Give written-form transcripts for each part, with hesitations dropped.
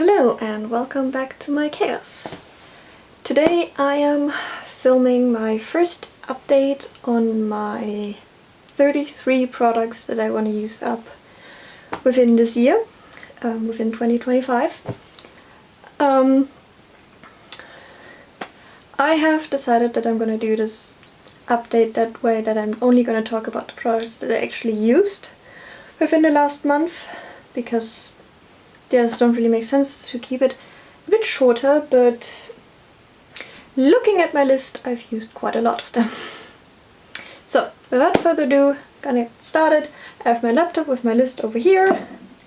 Hello and welcome back to my chaos. Today I am filming my first update on my 33 products that I want to use up within this year, within 2025. I have decided that I'm going to do this update that way, that I'm only going to talk about the products that I actually used within the last month, because they just don't really make sense to keep it a bit shorter, but looking at my list, I've used quite a lot of them. So, without further ado, gonna get started. I have my laptop with my list over here,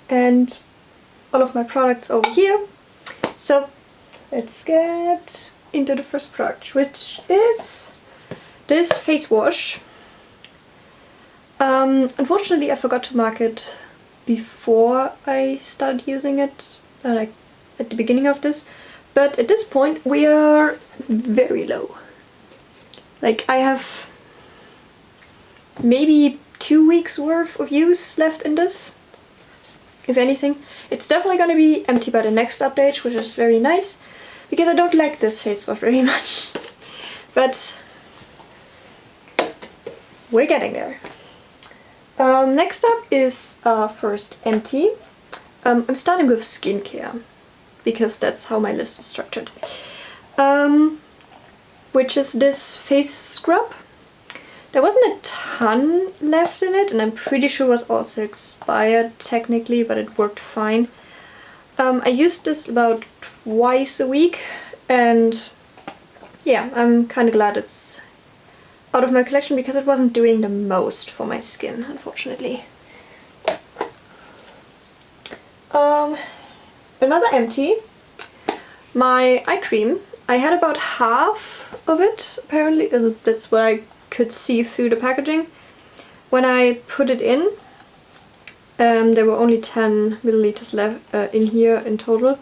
and all of my products over here. So, let's get into the first product, which is this face wash. Unfortunately, I forgot to mark it before I started using it, like at the beginning of this, but at this point we are very low. Like, I have maybe 2 weeks worth of use left in this, if anything. It's definitely gonna be empty by the next update, which is very nice, because I don't like this face wash very much. But we're getting there. Next up is first empty. I'm starting with skincare, because that's how my list is structured. Which is this face scrub. There wasn't a ton left in it, and I'm pretty sure it was also expired technically, but it worked fine. I used this about twice a week, and yeah, I'm kind of glad it's out of my collection, because it wasn't doing the most for my skin, unfortunately. Another empty. My eye cream. I had about half of it, apparently. That's what I could see through the packaging. When I put it in, there were only 10 milliliters left in here in total.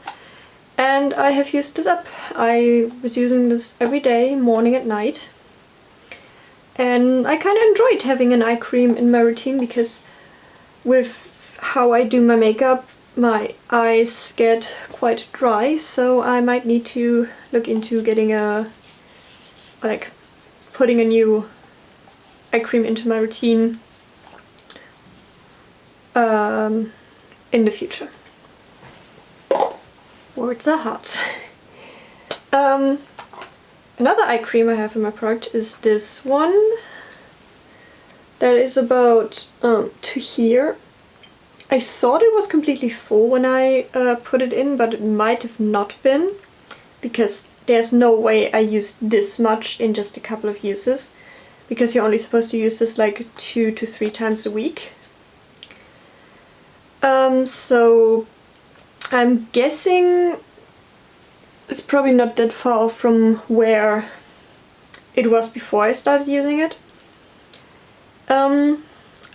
And I have used this up. I was using this every day, morning and night. And I kind of enjoyed having an eye cream in my routine, because with how I do my makeup, my eyes get quite dry, so I might need to look into getting putting a new eye cream into my routine in the future. Words are hot. Another eye cream I have in my product is this one. That is about to here. I thought it was completely full when I put it in, but it might have not been, because there's no way I used this much in just a couple of uses, because you're only supposed to use this like 2 to 3 times a week. So I'm guessing it's probably not that far from where it was before I started using it.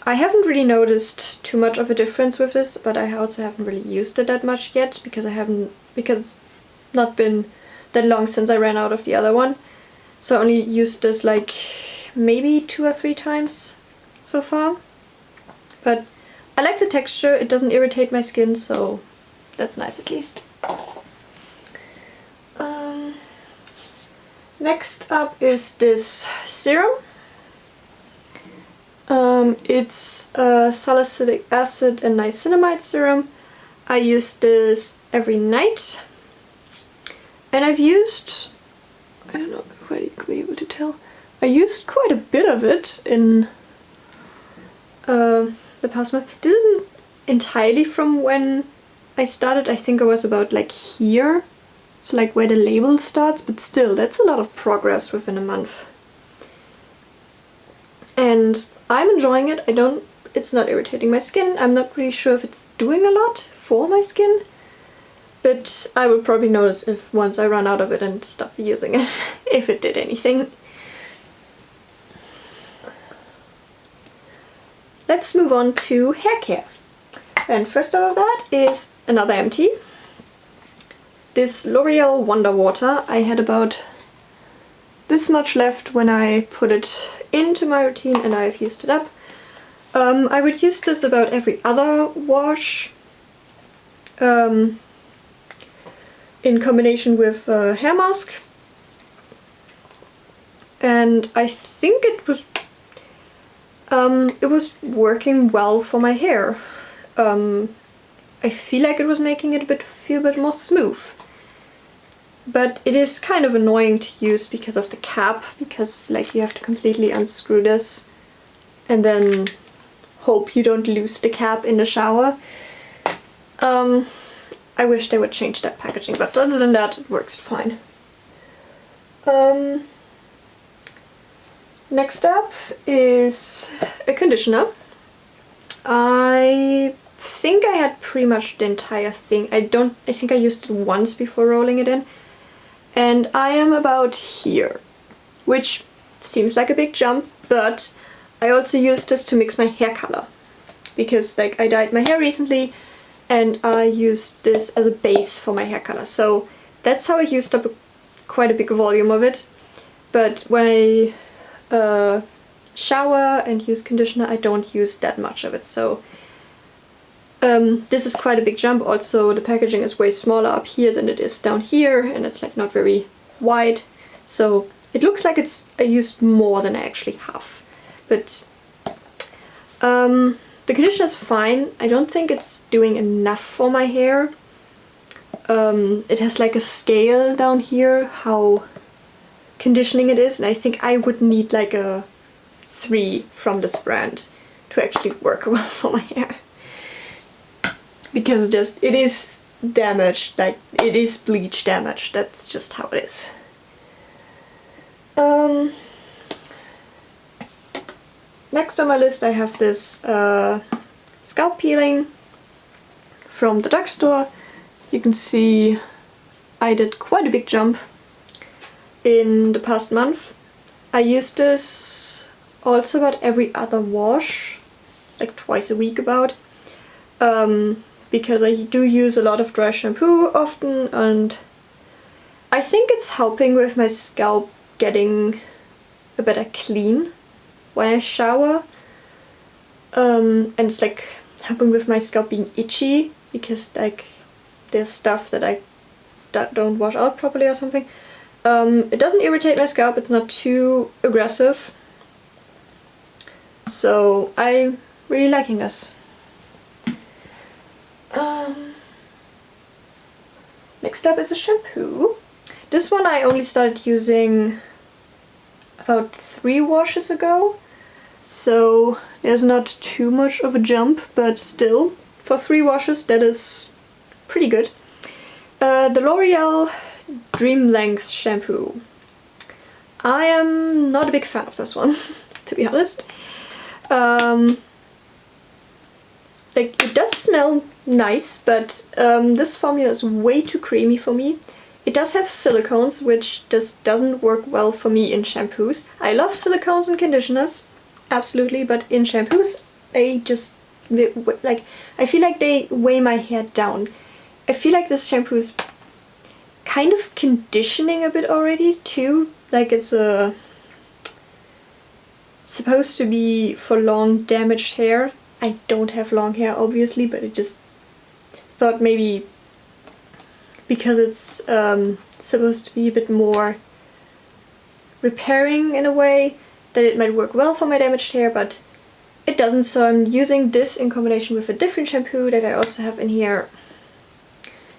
I haven't really noticed too much of a difference with this, but I also haven't really used it that much yet, because it's not been that long since I ran out of the other one. So I only used this like maybe 2 or 3 times so far. But I like the texture, it doesn't irritate my skin, so that's nice at least. Next up is this serum. It's salicylic acid and niacinamide serum. I use this every night, and I've used, I don't know if I could be able to tell, I used quite a bit of it in the past month. This isn't entirely from when I started. I think I was about like here, so like where the label starts, but still, that's a lot of progress within a month. And I'm enjoying it. It's not irritating my skin. I'm not really sure if it's doing a lot for my skin, but I will probably notice if once I run out of it and stop using it, if it did anything. Let's move on to hair care. And first of all, that is another empty. This L'Oreal Wonder Water. I had about this much left when I put it into my routine, and I've used it up. I would use this about every other wash. in combination with a hair mask. And I think it was working well for my hair. I feel like it was making it feel a bit more smooth. But it is kind of annoying to use because of the cap, because like you have to completely unscrew this and then hope you don't lose the cap in the shower. I wish they would change that packaging, but other than that it works fine. Next up is a conditioner. I think I had pretty much the entire thing. I think I used it once before rolling it in. And I am about here, which seems like a big jump, but I also used this to mix my hair color. Because like I dyed my hair recently and I used this as a base for my hair color. So that's how I used up quite a big volume of it. But when I shower and use conditioner, I don't use that much of it. So this is quite a big jump. Also, the packaging is way smaller up here than it is down here, and it's like not very wide. So it looks like I used more than I actually have. But the conditioner is fine. I don't think it's doing enough for my hair. It has like a scale down here how conditioning it is, and I think I would need like a 3 from this brand to actually work well for my hair. Because it is damaged, like it is bleach damaged, that's just how it is. Next on my list I have this scalp peeling from the drugstore. You can see I did quite a big jump in the past month. I use this also about every other wash, like twice a week about. Because I do use a lot of dry shampoo often, and I think it's helping with my scalp getting a better clean when I shower. And it's like helping with my scalp being itchy, because like there's stuff that I don't wash out properly or something. It doesn't irritate my scalp, it's not too aggressive. So I'm really liking this. Next up is a shampoo. This one I only started using about 3 washes ago, so there's not too much of a jump, but still, for 3 washes that is pretty good. The L'Oreal Dream Length shampoo. I am not a big fan of this one, to be honest. Like, it does smell nice, but this formula is way too creamy for me. It does have silicones, which just doesn't work well for me in shampoos. I love silicones in conditioners, absolutely, but in shampoos, they just, like, I feel like they weigh my hair down. I feel like this shampoo is kind of conditioning a bit already, too. Like, it's supposed to be for long damaged hair. I don't have long hair, obviously, but I just thought maybe because it's supposed to be a bit more repairing in a way, that it might work well for my damaged hair, but it doesn't, so I'm using this in combination with a different shampoo that I also have in here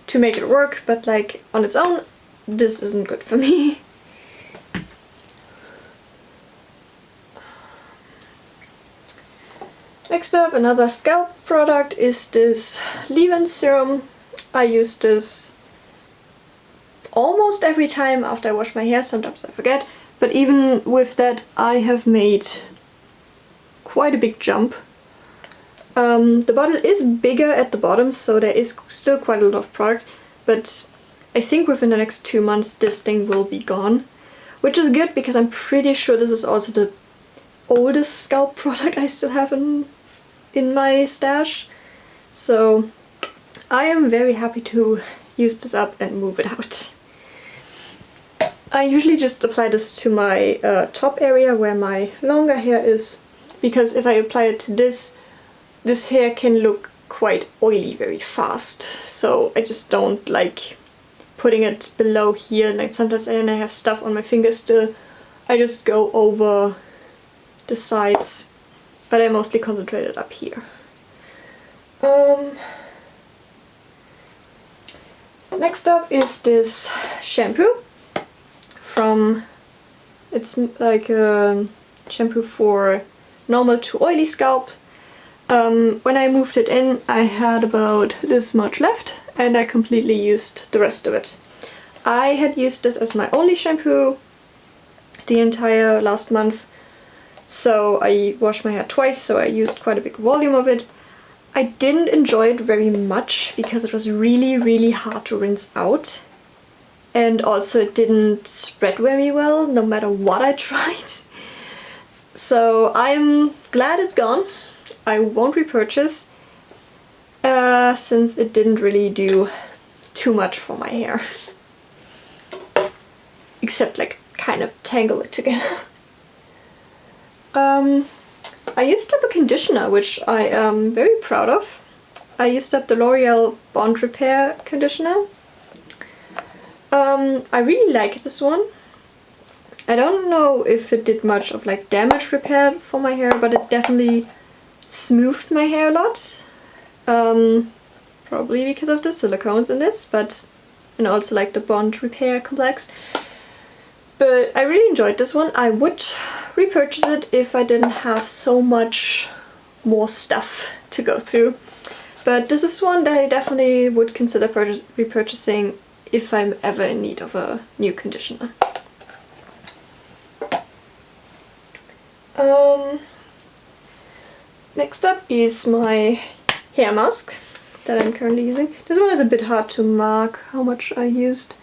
to make it work, but like on its own, this isn't good for me. Next up, another scalp product is this leave-in serum. I use this almost every time after I wash my hair, sometimes I forget, but even with that I have made quite a big jump. The bottle is bigger at the bottom, so there is still quite a lot of product, but I think within the next 2 months this thing will be gone, which is good because I'm pretty sure this is also the oldest scalp product I still have in my stash. So I am very happy to use this up and move it out. I usually just apply this to my top area where my longer hair is, because if I apply it to this hair can look quite oily very fast, so I just don't like putting it below here. Like sometimes when I have stuff on my fingers still, I just go over the sides, but I mostly concentrate it up here. Next up is this shampoo from, it's like a shampoo for normal to oily scalp. When I moved it in, I had about this much left and I completely used the rest of it. I had used this as my only shampoo the entire last month, so I washed my hair twice, so I used quite a big volume of it. I didn't enjoy it very much because it was really hard to rinse out, and also it didn't spread very well no matter what I tried. So I'm glad it's gone. I won't repurchase since it didn't really do too much for my hair, except like kind of tangle it together. I used up a conditioner, which I am very proud of. I used up the L'Oreal Bond Repair conditioner. I really like this one. I don't know if it did much of like damage repair for my hair, but it definitely smoothed my hair a lot. Probably because of the silicones in this, and also like the Bond Repair complex. But I really enjoyed this one. I would repurchase it if I didn't have so much more stuff to go through. But this is one that I definitely would consider repurchasing if I'm ever in need of a new conditioner. Next up is my hair mask that I'm currently using. This one is a bit hard to mark how much I used.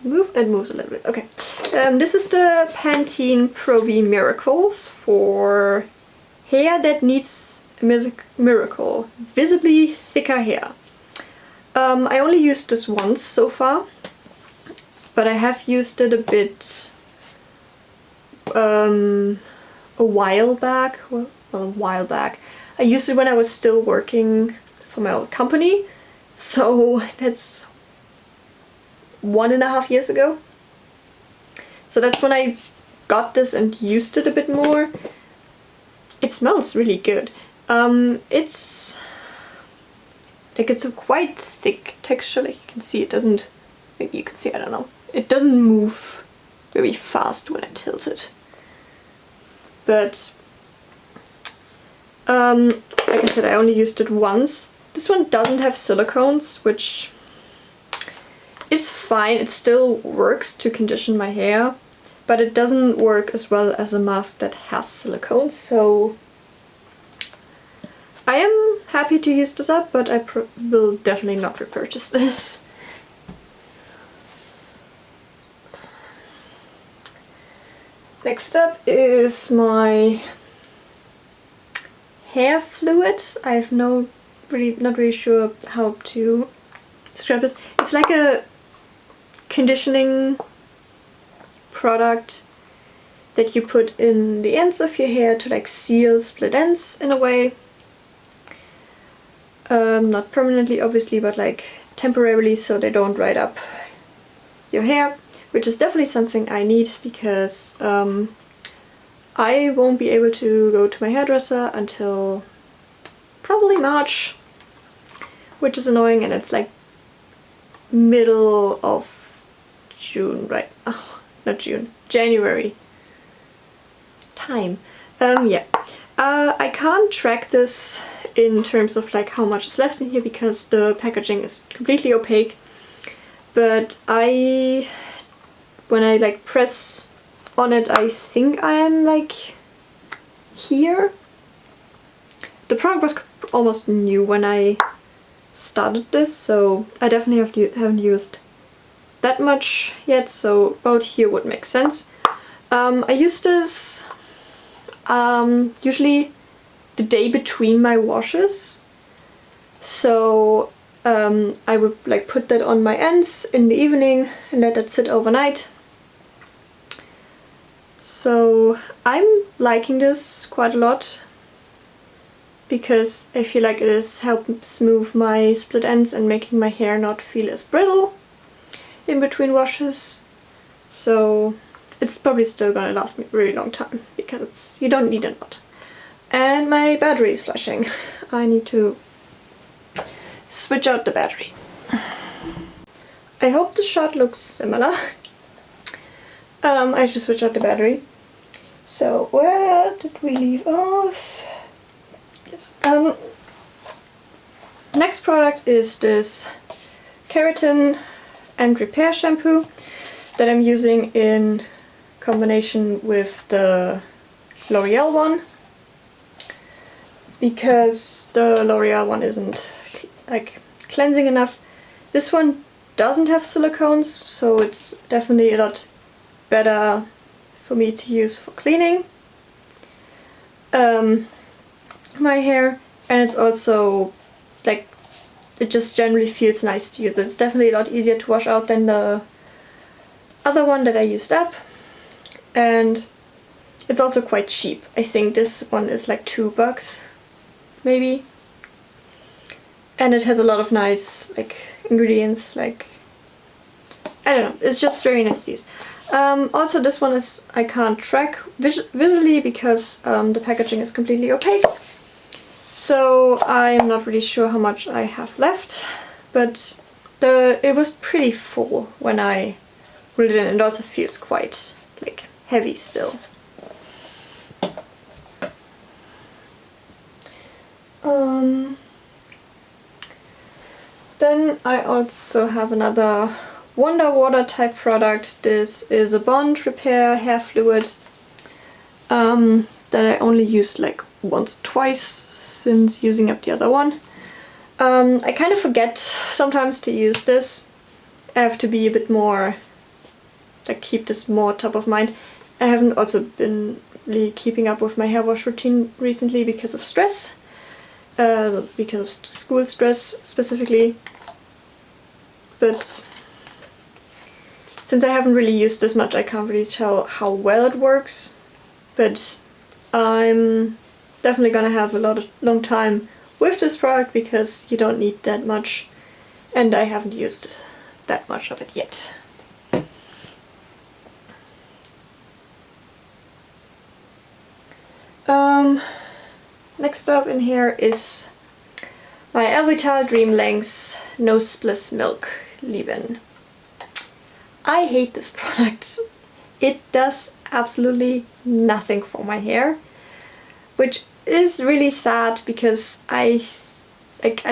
It moves a little bit. Okay. This is the Pantene Pro-V Miracles for hair that needs a miracle. Visibly thicker hair. I only used this once so far, but I have used it a bit a while back. Well, a while back. I used it when I was still working for my old company, so that's 1.5 years ago. So that's when I got this and used it a bit more. It smells really good. It's like it's a quite thick texture, like you can see it doesn't, maybe you can see, I don't know. It doesn't move very fast when I tilt it. But like I said, I only used it once. This one doesn't have silicones, which is fine. It still works to condition my hair, but it doesn't work as well as a mask that has silicones, so I am happy to use this up, but I will definitely not repurchase this. Next up is my hair fluid. I've not really sure how to describe this. It's like a conditioning product that you put in the ends of your hair to like seal split ends in a way. Not permanently obviously, but like temporarily, so they don't ride up your hair, which is definitely something I need because I won't be able to go to my hairdresser until probably March, which is annoying, and it's like middle of June, right? Oh, not June, January time. Yeah. I can't track this in terms of like how much is left in here because the packaging is completely opaque, but when I like press on it, I think I am like here. The product was almost new when I started this, so I definitely haven't used that much yet, so about here would make sense. I use this usually the day between my washes, so I would like put that on my ends in the evening and let that sit overnight. So I'm liking this quite a lot. because I feel like it has helped smooth my split ends and making my hair not feel as brittle in between washes. So it's probably still gonna last me a really long time because you don't need a lot. And my battery is flashing. I need to switch out the battery. I hope the shot looks similar. I have to switch out the battery. So where did we leave off? Yes. Next product is this Keratin and Repair shampoo that I'm using in combination with the L'Oreal one, because the L'Oreal one isn't like cleansing enough. This one doesn't have silicones, so it's definitely a lot better for me to use for cleaning my hair, and it's also like, it just generally feels nice to use. It's definitely a lot easier to wash out than the other one that I used up, and it's also quite cheap. I think this one is like $2 maybe, and it has a lot of nice like ingredients, like I don't know, it's just very nice to use. Also this one is, I can't track visually because the packaging is completely opaque, so I'm not really sure how much I have left, but it was pretty full when I put it in, and it also feels quite like heavy still. Then I also have another Wonder Water type product. This is a Bond Repair hair fluid that I only used like once or twice since using up the other one. I kind of forget sometimes to use this. I have to be a bit more, like keep this more top of mind. I haven't also been really keeping up with my hair wash routine recently because of stress. Because of school stress specifically, but since I haven't really used this much, I can't really tell how well it works, but I'm definitely gonna have a long time with this product because you don't need that much, and I haven't used that much of it yet. Next up in here is my Elvital Dream Lengths Nose Bliss Milk Leave-In. I hate this product. It does absolutely nothing for my hair, which is really sad because I've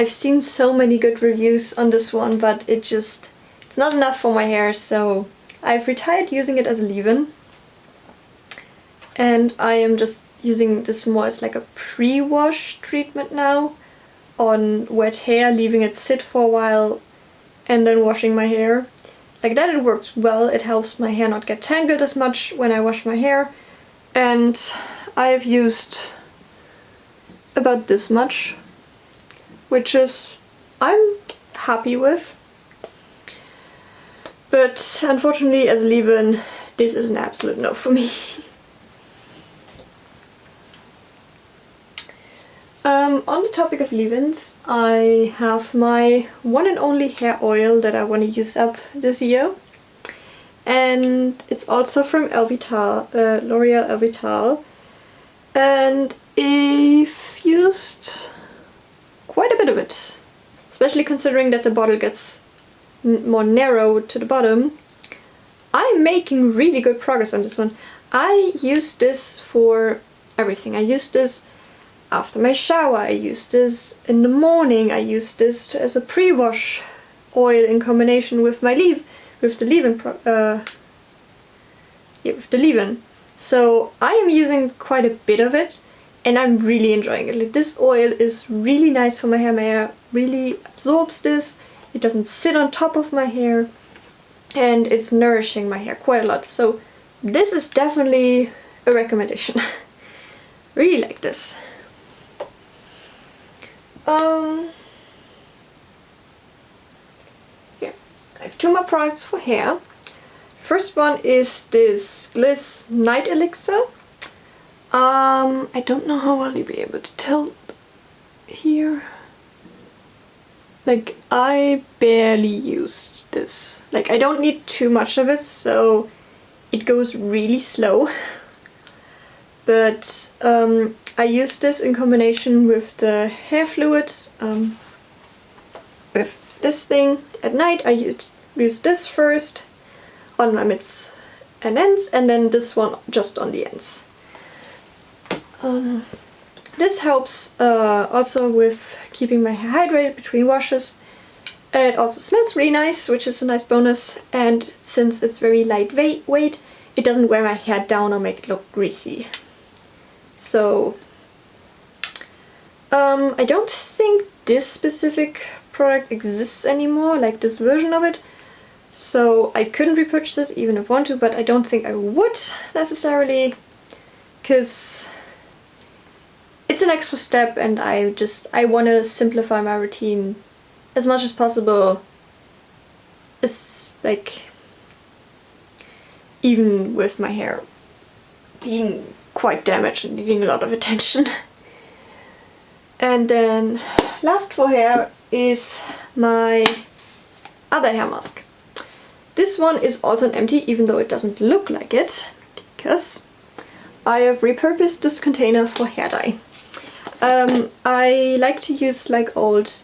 seen so many good reviews on this one, but it's not enough for my hair, so I've retired using it as a leave-in, and I am just using this more as like a pre-wash treatment now on wet hair, leaving it sit for a while and then washing my hair. Like that it works well. It helps my hair not get tangled as much when I wash my hair, and I've used about this much, which is I'm happy with. But unfortunately as a leave-in, this is an absolute no for me. On the topic of leave-ins, I have my one and only hair oil that I want to use up this year, and it's also from Elvital, L'Oreal Elvital, and I've used quite a bit of it, especially considering that the bottle gets more narrow to the bottom. I'm making really good progress on this one. I use this for everything. I use this after my shower, I use this in the morning, I use this as a pre-wash oil in combination with my with the leave-in. So I am using quite a bit of it, and I'm really enjoying it. Like, this oil is really nice for my hair. My hair really absorbs this, it doesn't sit on top of my hair, and it's nourishing my hair quite a lot. So this is definitely a recommendation. Really like this. Here, I have two more products for hair. First one is this Gliss Night Elixir. I don't know how well you'll be able to tell here. Like, I barely used this. Like, I don't need too much of it, so it goes really slow. But I use this in combination with the hair fluid, with this thing. At night I use this first on my mitts and ends, and then this one just on the ends. This helps also with keeping my hair hydrated between washes. It also smells really nice, which is a nice bonus, and since it's very lightweight, it doesn't wear my hair down or make it look greasy. So I don't think this specific product exists anymore, like this version of it, so I couldn't repurchase this even if I want to, but I don't think I would necessarily, because it's an extra step and I want to simplify my routine as much as possible, like even with my hair being quite damaged and needing a lot of attention. And then last for hair is my other hair mask. This one is also an empty, even though it doesn't look like it, because I have repurposed this container for hair dye. I like to use like old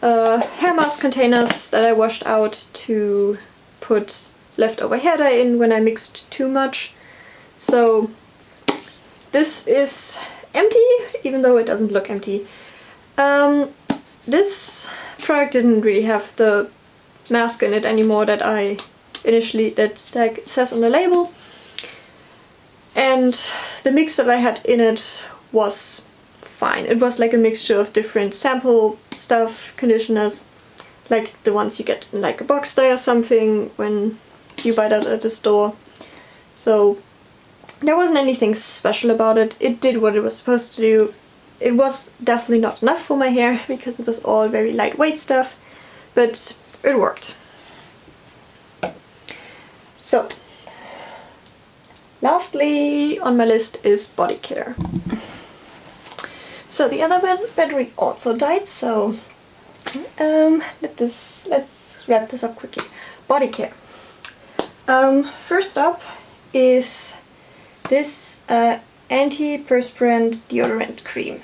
hair mask containers that I washed out to put leftover hair dye in when I mixed too much. So this is empty, even though it doesn't look empty. This product didn't really have the mask in it anymore that says on the label. And the mix that I had in it was fine. It was like a mixture of different sample stuff, conditioners, like the ones you get in like a box dye or something when you buy that at the store. So there wasn't anything special about it. It did what it was supposed to do. It was definitely not enough for my hair because it was all very lightweight stuff, but it worked. So, lastly on my list is body care. So the other battery also died, so let's wrap this up quickly. Body care. First up is this antiperspirant deodorant cream.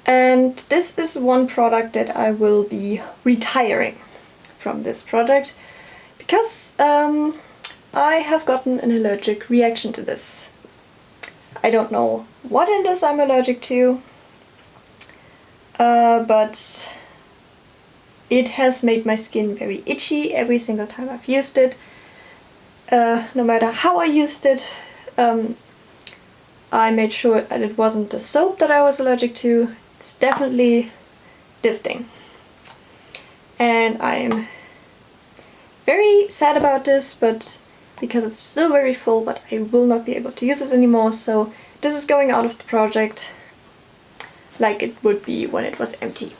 And this is one product that I will be retiring from this product because I have gotten an allergic reaction to this. I don't know what in this I'm allergic to, but it has made my skin very itchy every single time I've used it. No matter how I used it, I made sure that it wasn't the soap that I was allergic to. It's definitely this thing. And I'm very sad about this, but because it's still very full, but I will not be able to use it anymore, so this is going out of the project like it would be when it was empty.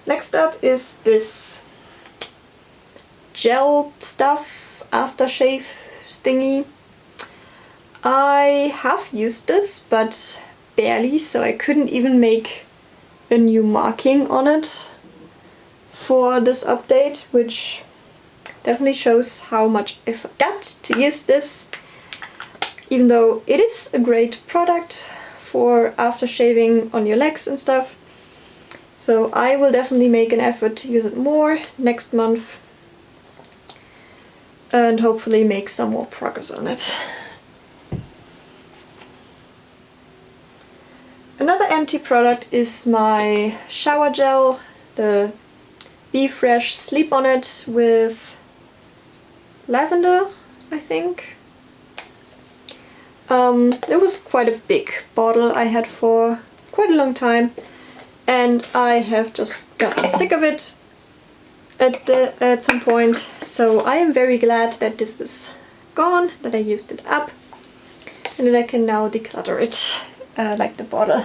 Next up is this gel stuff, aftershave thingy. I have used this, but barely, so I couldn't even make a new marking on it for this update, which definitely shows how much I forgot to use this, even though it is a great product for aftershaving on your legs and stuff. So I will definitely make an effort to use it more next month and hopefully make some more progress on it. Another empty product is my shower gel, the Be Fresh Sleep On It with lavender, I think. It was quite a big bottle I had for quite a long time, and I have just gotten sick of it at some point, so I am very glad that this is gone, that I used it up, and that I can now declutter it like the bottle,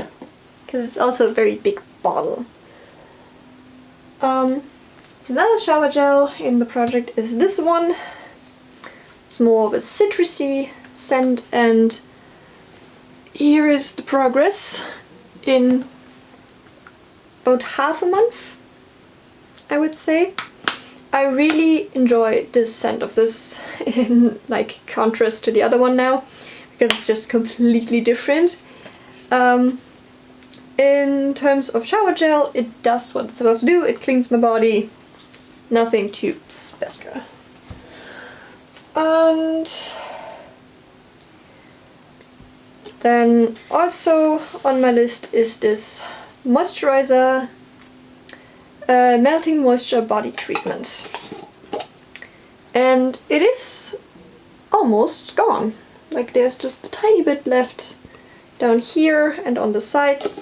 because it's also a very big bottle. Another shower gel in the project is this one. It's more of a citrusy scent, and here is the progress in about half a month, I would say. I really enjoy this scent of this in like contrast to the other one now, because it's just completely different. In terms of shower gel, it does what it's supposed to do. It cleans my body, nothing too special. And then also on my list is this moisturizer, melting moisture body treatment, and it is almost gone. Like there's just a tiny bit left down here and on the sides.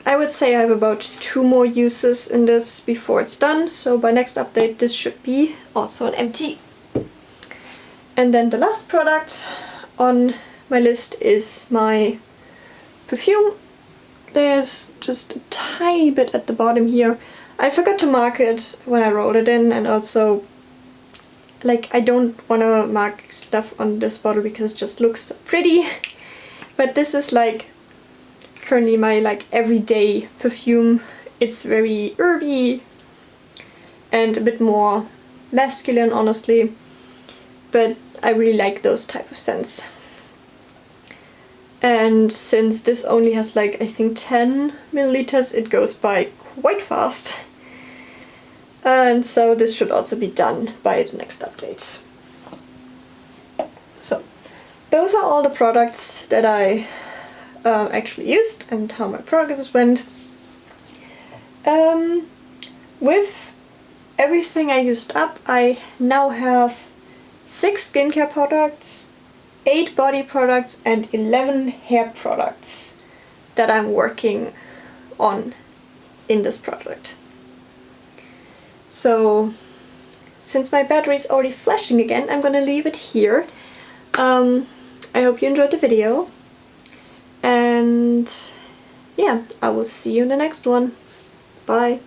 I would say I have about 2 more uses in this before it's done, so by next update this should be also an empty. And then the last product on my list is my perfume. There's just a tiny bit at the bottom here. I forgot to mark it when I rolled it in, and also like I don't want to mark stuff on this bottle because it just looks so pretty. But this is like currently my like everyday perfume. It's very herby and a bit more masculine, honestly, but I really like those type of scents. And since this only has like I think 10 milliliters, it goes by quite fast. And so this should also be done by the next updates. So those are all the products that I actually used and how my progress went. With everything I used up, I now have 6 skincare products, 8 body products and 11 hair products that I'm working on in this project. So since my battery is already flashing again, I'm gonna leave it here. I hope you enjoyed the video, and yeah, I will see you in the next one. Bye!